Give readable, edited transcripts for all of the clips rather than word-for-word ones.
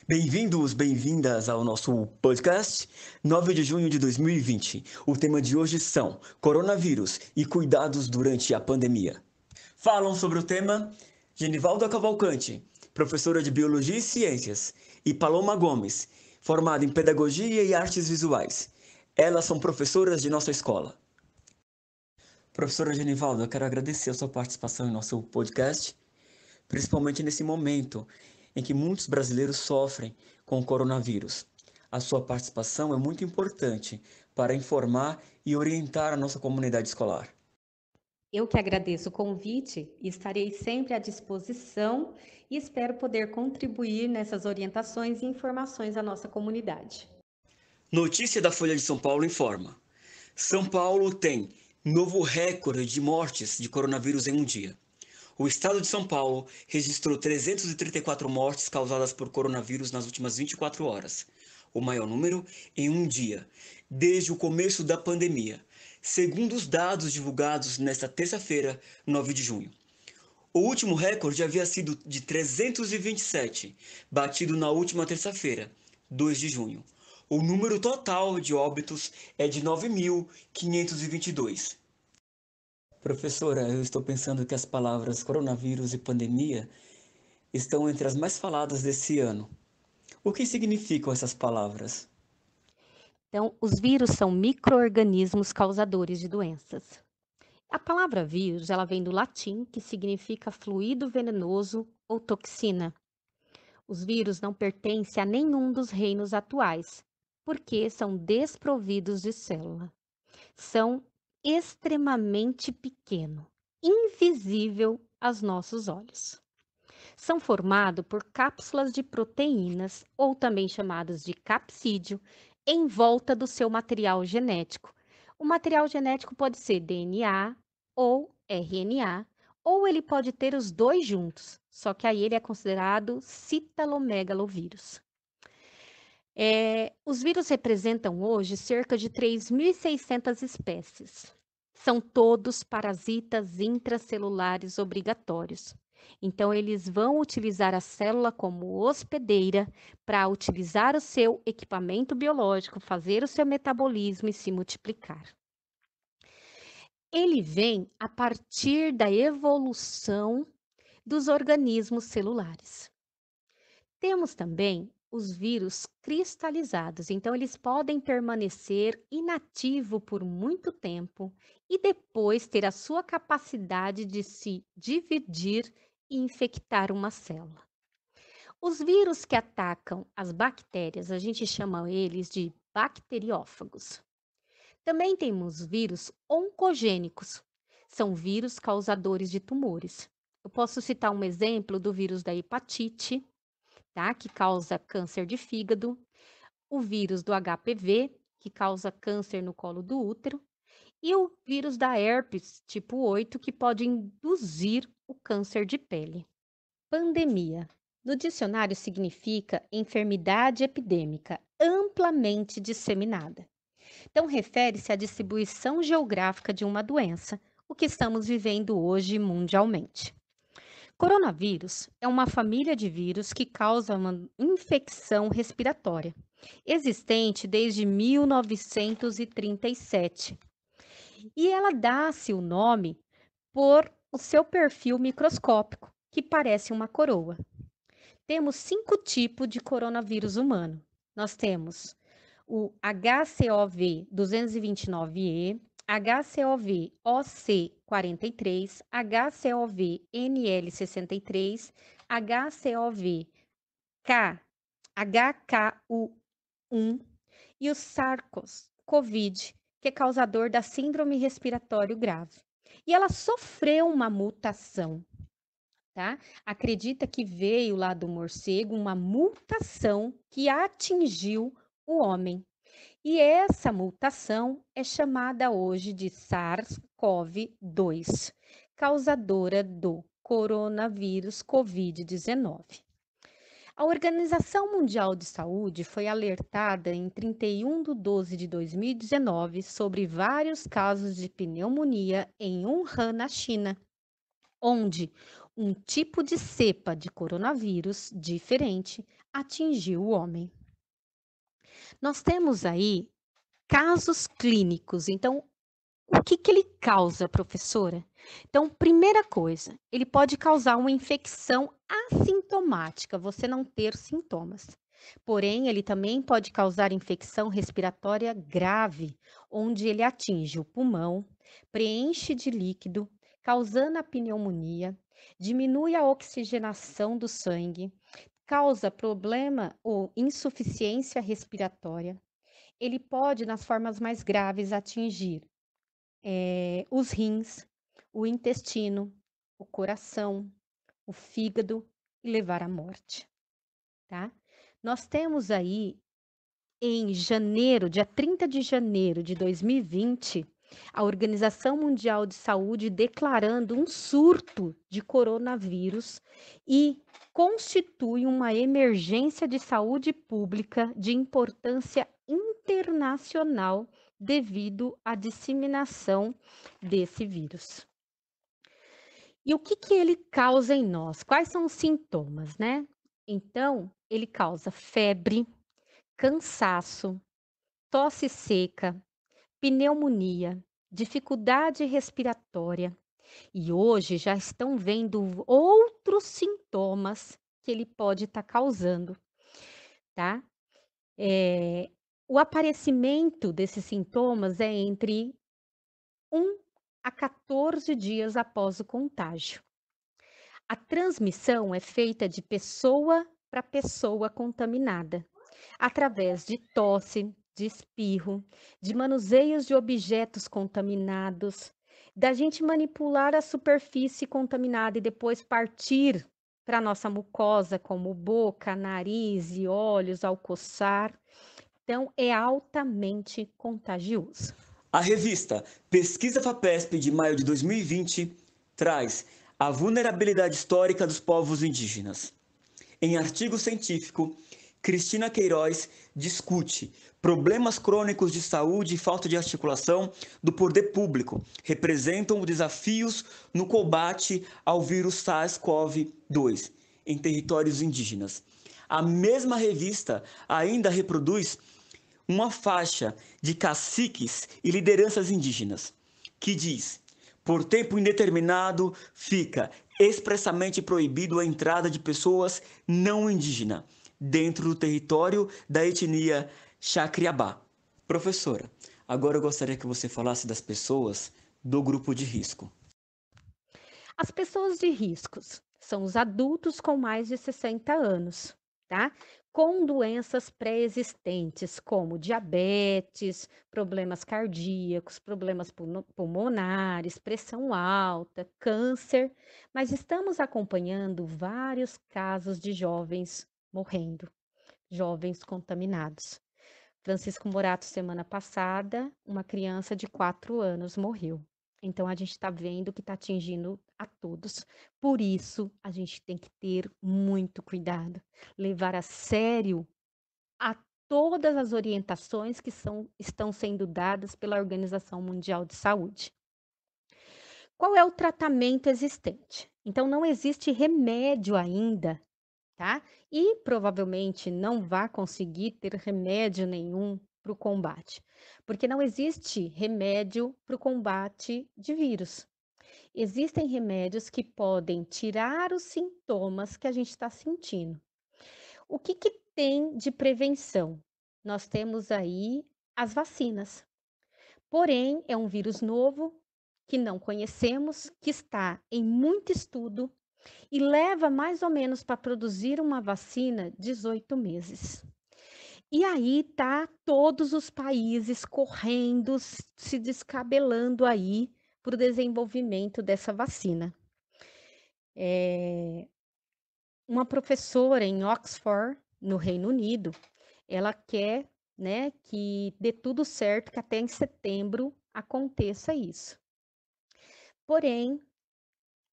Bem-vindos, bem-vindas ao nosso podcast 9 de junho de 2020. O tema de hoje são coronavírus e cuidados durante a pandemia. Falam sobre o tema Genivalda Cavalcante, professora de Biologia e Ciências, e Paloma Gomes, formada em Pedagogia e Artes Visuais. Elas são professoras de nossa escola. Professora Genivalda, eu quero agradecer a sua participação em nosso podcast, principalmente nesse momento em que muitos brasileiros sofrem com o coronavírus. A sua participação é muito importante para informar e orientar a nossa comunidade escolar. Eu que agradeço o convite e estarei sempre à disposição e espero poder contribuir nessas orientações e informações à nossa comunidade. Notícia da Folha de São Paulo informa: São Paulo tem novo recorde de mortes de coronavírus em um dia. O estado de São Paulo registrou 334 mortes causadas por coronavírus nas últimas 24 horas, o maior número em um dia, desde o começo da pandemia, segundo os dados divulgados nesta terça-feira, 9 de junho. O último recorde havia sido de 327, batido na última terça-feira, 2 de junho. O número total de óbitos é de 9.522. Professora, eu estou pensando que as palavras coronavírus e pandemia estão entre as mais faladas desse ano. O que significam essas palavras? Então, os vírus são micro-organismos causadores de doenças. A palavra vírus, ela vem do latim, que significa fluido venenoso ou toxina. Os vírus não pertencem a nenhum dos reinos atuais, porque são desprovidos de célula. São extremamente pequeno, invisível aos nossos olhos. São formados por cápsulas de proteínas, ou também chamadas de capsídio, em volta do seu material genético. O material genético pode ser DNA ou RNA, ou ele pode ter os dois juntos, só que aí ele é considerado citalomegalovírus. Os vírus representam hoje cerca de 3.600 espécies. São todos parasitas intracelulares obrigatórios. Então, eles vão utilizar a célula como hospedeira para utilizar o seu equipamento biológico, fazer o seu metabolismo e se multiplicar. Ele vem a partir da evolução dos organismos celulares. Temos também os vírus cristalizados, então eles podem permanecer inativo por muito tempo e depois ter a sua capacidade de se dividir e infectar uma célula. Os vírus que atacam as bactérias, a gente chama eles de bacteriófagos. Também temos vírus oncogênicos, são vírus causadores de tumores. Eu posso citar um exemplo do vírus da hepatite, tá? Que causa câncer de fígado, o vírus do HPV, que causa câncer no colo do útero, e o vírus da herpes tipo 8, que pode induzir o câncer de pele. Pandemia. No dicionário significa enfermidade epidêmica amplamente disseminada. Então, refere-se à distribuição geográfica de uma doença, o que estamos vivendo hoje mundialmente. Coronavírus é uma família de vírus que causa uma infecção respiratória, existente desde 1937. E ela dá-se o nome por o seu perfil microscópico, que parece uma coroa. Temos 5 tipos de coronavírus humano. Nós temos o HCOV 229E, HCOV OC43, HCOV NL63, HCOV HKU1 e o SARS-CoV, que é causador da síndrome respiratória grave. E ela sofreu uma mutação, tá? Acredita que veio lá do morcego uma mutação que atingiu o homem. E essa mutação é chamada hoje de SARS-CoV-2, causadora do coronavírus Covid-19. A Organização Mundial de Saúde foi alertada em 31 de 12 de 2019 sobre vários casos de pneumonia em Wuhan, na China, onde um tipo de cepa de coronavírus diferente atingiu o homem. Nós temos aí casos clínicos. Então, o que que ele causa, professora? Então, primeira coisa, ele pode causar uma infecção assintomática, você não ter sintomas. Porém, ele também pode causar infecção respiratória grave, onde ele atinge o pulmão, preenche de líquido, causando a pneumonia, diminui a oxigenação do sangue, causa problema ou insuficiência respiratória. Ele pode, nas formas mais graves, atingir os rins, o intestino, o coração, o fígado e levar à morte, tá? Nós temos aí em janeiro, dia 30 de janeiro de 2020, a Organização Mundial de Saúde declarando um surto de coronavírus e constitui uma emergência de saúde pública de importância internacional devido à disseminação desse vírus. E o que que ele causa em nós? Quais são os sintomas, né? Então, ele causa febre, cansaço, tosse seca, pneumonia, dificuldade respiratória. E hoje já estão vendo outros sintomas que ele pode estar causando, tá? O aparecimento desses sintomas é entre 1 a 14 dias após o contágio. A transmissão é feita de pessoa para pessoa contaminada, através de tosse, de espirro, de manuseios de objetos contaminados, da gente manipular a superfície contaminada e depois partir para a nossa mucosa, como boca, nariz e olhos ao coçar. Então, é altamente contagioso. A revista Pesquisa FAPESP de maio de 2020 traz a vulnerabilidade histórica dos povos indígenas. Em artigo científico, Cristina Queiroz discute problemas crônicos de saúde e falta de articulação do poder público representam desafios no combate ao vírus SARS-CoV-2 em territórios indígenas. A mesma revista ainda reproduz uma faixa de caciques e lideranças indígenas, que diz: por tempo indeterminado fica expressamente proibido a entrada de pessoas não indígenas dentro do território da etnia Xacriabá. Professora, agora eu gostaria que você falasse das pessoas do grupo de risco. As pessoas de riscos são os adultos com mais de 60 anos, tá? Com doenças pré-existentes, como diabetes, problemas cardíacos, problemas pulmonares, pressão alta, câncer, mas estamos acompanhando vários casos de jovens morrendo, jovens contaminados. Francisco Morato, semana passada, uma criança de 4 anos morreu. Então, a gente está vendo que está atingindo a todos. Por isso, a gente tem que ter muito cuidado, levar a sério a todas as orientações que estão sendo dadas pela Organização Mundial de Saúde. Qual é o tratamento existente? Então, não existe remédio ainda, tá? E provavelmente não vai conseguir ter remédio nenhum para o combate, porque não existe remédio para o combate de vírus. Existem remédios que podem tirar os sintomas que a gente está sentindo. O que que tem de prevenção? Nós temos aí as vacinas. Porém, é um vírus novo que não conhecemos, que está em muito estudo e leva mais ou menos para produzir uma vacina 18 meses. E aí tá todos os países correndo, se descabelando aí para o desenvolvimento dessa vacina. Uma professora em Oxford, no Reino Unido, ela quer, né, que dê tudo certo, que até em setembro aconteça isso. Porém,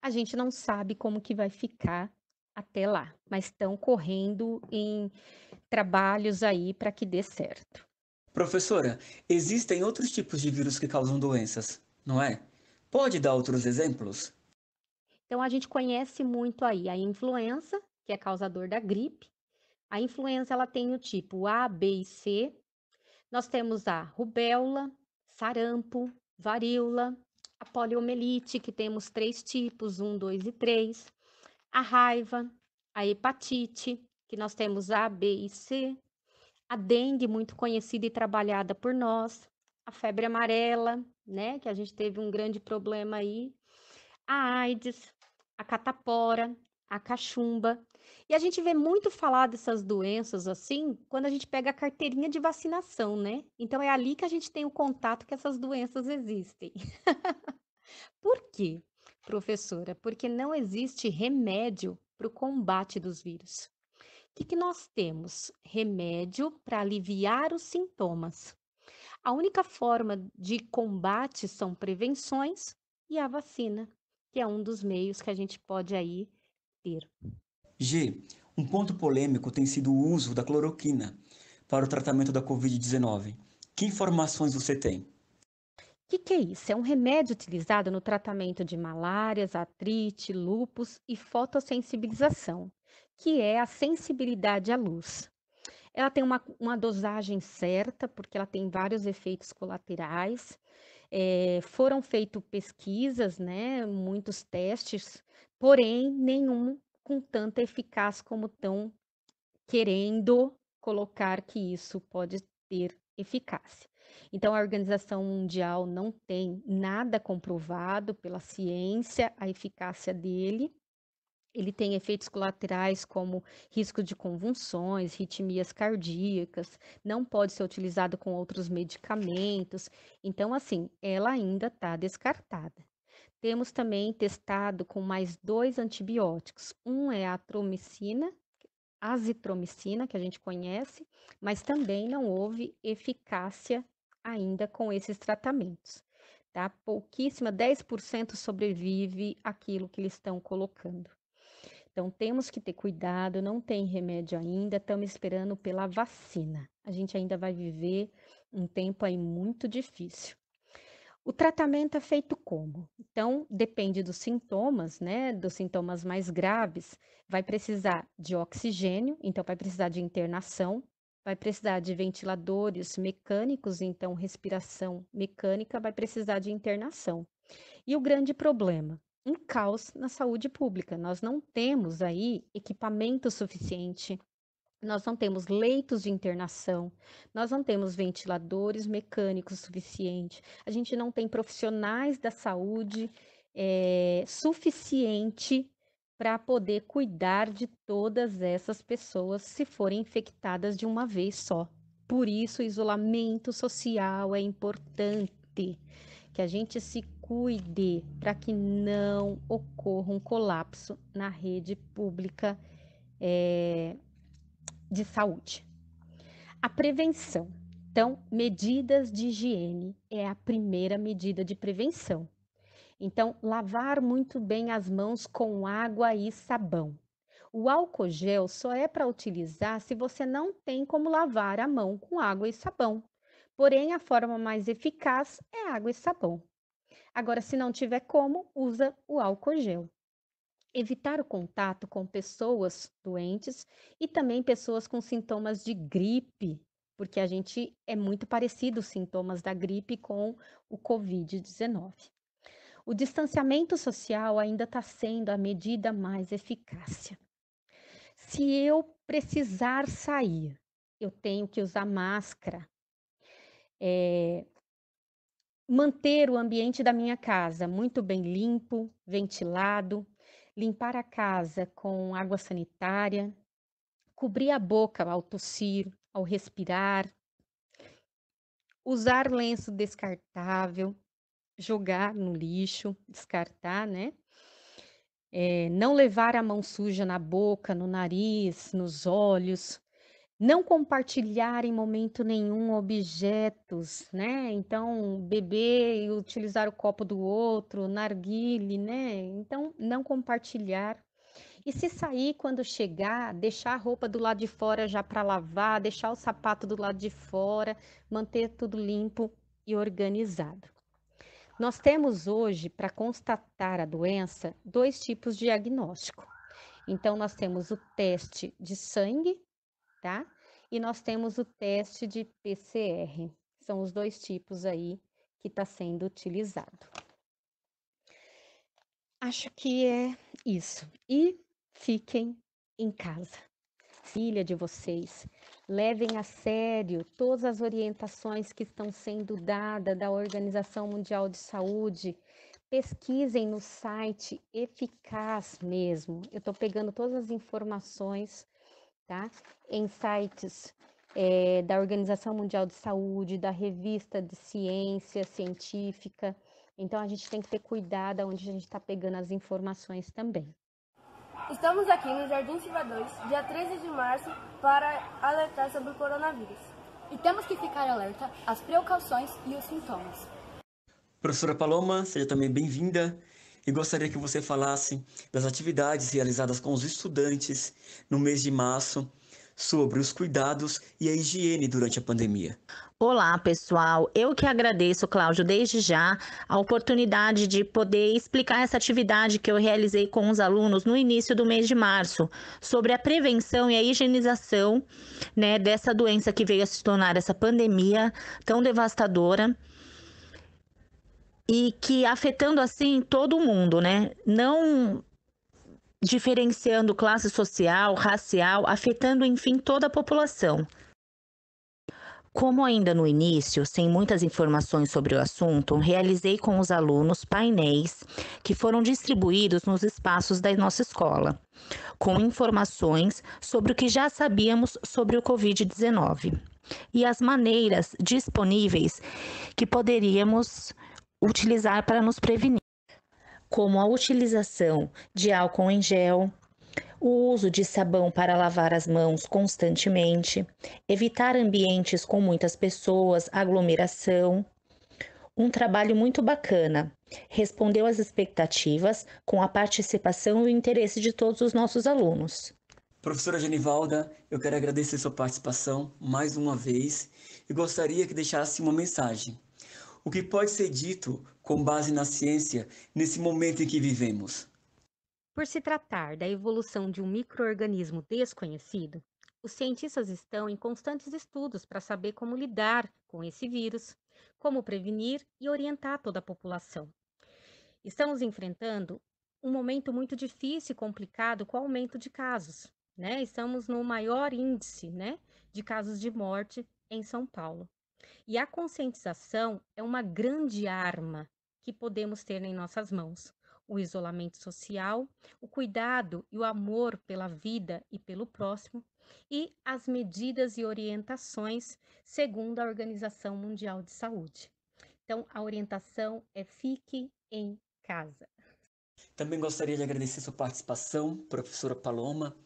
a gente não sabe como que vai ficar até lá, mas estão correndo em trabalhos aí para que dê certo. Professora, existem outros tipos de vírus que causam doenças, não é? Pode dar outros exemplos? Então, a gente conhece muito aí a influenza, que é causador da gripe, A influenza ela tem o tipo A, B e C. Nós temos a rubéola, sarampo, varíola, a poliomielite, que temos 3 tipos, 1, 2 e 3, a raiva, a hepatite, que nós temos A, B e C, a dengue, muito conhecida e trabalhada por nós, a febre amarela, né, que a gente teve um grande problema aí, a AIDS, a catapora, a cachumba. E a gente vê muito falar dessas doenças assim quando a gente pega a carteirinha de vacinação, né? Então é ali que a gente tem o contato que essas doenças existem. Por quê, professora? Porque não existe remédio para o combate dos vírus. O que nós temos? Remédio para aliviar os sintomas. A única forma de combate são prevenções e a vacina, que é um dos meios que a gente pode aí ter. G. Um ponto polêmico tem sido o uso da cloroquina para o tratamento da Covid-19. Que informações você tem? Que é isso? É um remédio utilizado no tratamento de malárias, artrite, lúpus e fotossensibilização, que é a sensibilidade à luz. Ela tem uma dosagem certa, porque ela tem vários efeitos colaterais. Foram feitas pesquisas, né, muitos testes, porém nenhum com tanta eficácia como estão querendo colocar que isso pode ter eficácia. Então, a Organização Mundial não tem nada comprovado pela ciência a eficácia dele. Ele tem efeitos colaterais como risco de convulsões, arritmias cardíacas, não pode ser utilizado com outros medicamentos. Então, assim, ela ainda está descartada. Temos também testado com mais 2 antibióticos. Um é a atromicina, azitromicina, que a gente conhece, mas também não houve eficácia ainda com esses tratamentos, tá? Pouquíssima, 10% sobrevive aquilo que eles estão colocando. Então, temos que ter cuidado, não tem remédio ainda, estamos esperando pela vacina. A gente ainda vai viver um tempo aí muito difícil. O tratamento é feito como? Então, depende dos sintomas, né? Dos sintomas mais graves, vai precisar de oxigênio, então vai precisar de internação, vai precisar de ventiladores mecânicos, então respiração mecânica, vai precisar de internação. E o grande problema? Um caos na saúde pública. Nós não temos aí equipamento suficiente, nós não temos leitos de internação, nós não temos ventiladores mecânicos suficientes, a gente não tem profissionais da saúde suficiente para poder cuidar de todas essas pessoas se forem infectadas de uma vez só. Por isso, o isolamento social é importante, que a gente se cuide para que não ocorra um colapso na rede pública de saúde. A prevenção. Então, medidas de higiene é a primeira medida de prevenção. Então, lavar muito bem as mãos com água e sabão. O álcool gel só é para utilizar se você não tem como lavar a mão com água e sabão. Porém, a forma mais eficaz é água e sabão. Agora, se não tiver como, usa o álcool gel. Evitar o contato com pessoas doentes e também pessoas com sintomas de gripe, porque a gente é muito parecido os sintomas da gripe com o Covid-19. O distanciamento social ainda está sendo a medida mais eficaz. Se eu precisar sair, eu tenho que usar máscara, manter o ambiente da minha casa muito bem limpo, ventilado, limpar a casa com água sanitária, cobrir a boca ao tossir, ao respirar, usar lenço descartável, jogar no lixo, descartar, né? Não levar a mão suja na boca, no nariz, nos olhos, não compartilhar em momento nenhum objetos, né? Então, beber e utilizar o copo do outro, narguile, né? Então, não compartilhar. E se sair quando chegar, deixar a roupa do lado de fora já para lavar, deixar o sapato do lado de fora, manter tudo limpo e organizado. Nós temos hoje, para constatar a doença, 2 tipos de diagnóstico. Então, nós temos o teste de sangue tá? E nós temos o teste de PCR. São os 2 tipos aí que está sendo utilizado. Acho que é isso. E fiquem em casa. Filha de vocês, levem a sério todas as orientações que estão sendo dadas da Organização Mundial de Saúde. Pesquisem no site Eficaz mesmo. Eu estou pegando todas as informações, tá? Em sites da Organização Mundial de Saúde, da Revista de Ciência Científica. Então, a gente tem que ter cuidado onde a gente está pegando as informações também. Estamos aqui no Jardim Silva 2, dia 13 de março, para alertar sobre o coronavírus. E temos que ficar alerta às precauções e os sintomas. Professora Paloma, seja também bem-vinda e gostaria que você falasse das atividades realizadas com os estudantes no mês de março sobre os cuidados e a higiene durante a pandemia. Olá, pessoal. Eu que agradeço, Cláudio, desde já a oportunidade de poder explicar essa atividade que eu realizei com os alunos no início do mês de março, sobre a prevenção e a higienização, né, dessa doença que veio a se tornar essa pandemia tão devastadora e que afetando assim todo mundo, né? Não diferenciando classe social, racial, afetando, enfim, toda a população. Como ainda no início, sem muitas informações sobre o assunto, realizei com os alunos painéis que foram distribuídos nos espaços da nossa escola, com informações sobre o que já sabíamos sobre o Covid-19 e as maneiras disponíveis que poderíamos utilizar para nos prevenir, como a utilização de álcool em gel, o uso de sabão para lavar as mãos constantemente, evitar ambientes com muitas pessoas, aglomeração. Um trabalho muito bacana, respondeu às expectativas com a participação e o interesse de todos os nossos alunos. Professora Genivalda, eu quero agradecer sua participação mais uma vez e gostaria que deixasse uma mensagem. O que pode ser dito com base na ciência nesse momento em que vivemos? Por se tratar da evolução de um micro-organismo desconhecido, os cientistas estão em constantes estudos para saber como lidar com esse vírus, como prevenir e orientar toda a população. Estamos enfrentando um momento muito difícil e complicado com o aumento de casos, né? Estamos no maior índice, né, de casos de morte em São Paulo. E a conscientização é uma grande arma que podemos ter em nossas mãos. O isolamento social, o cuidado e o amor pela vida e pelo próximo e as medidas e orientações segundo a Organização Mundial de Saúde. Então, a orientação é fique em casa. Também gostaria de agradecer sua participação, professora Paloma,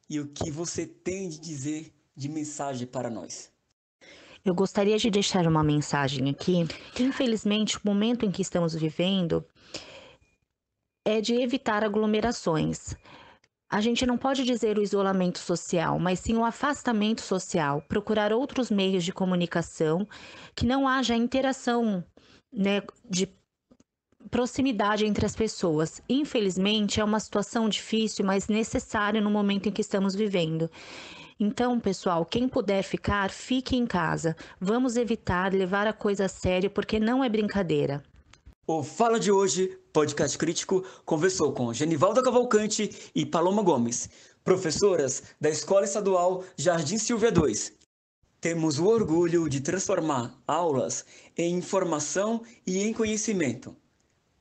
e o que você tem de dizer de mensagem para nós. Eu gostaria de deixar uma mensagem aqui. Infelizmente, o momento em que estamos vivendo é de evitar aglomerações. A gente não pode dizer o isolamento social, mas sim o afastamento social, procurar outros meios de comunicação que não haja interação, né, de proximidade entre as pessoas. Infelizmente, é uma situação difícil, mas necessária no momento em que estamos vivendo. Então, pessoal, quem puder ficar, fique em casa. Vamos evitar levar a coisa a sério, porque não é brincadeira. O Fala de Hoje, podcast crítico, conversou com Genivalda Cavalcante e Paloma Gomes, professoras da Escola Estadual Jardim Silvia 2. Temos o orgulho de transformar aulas em informação e em conhecimento.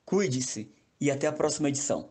Cuide-se e até a próxima edição.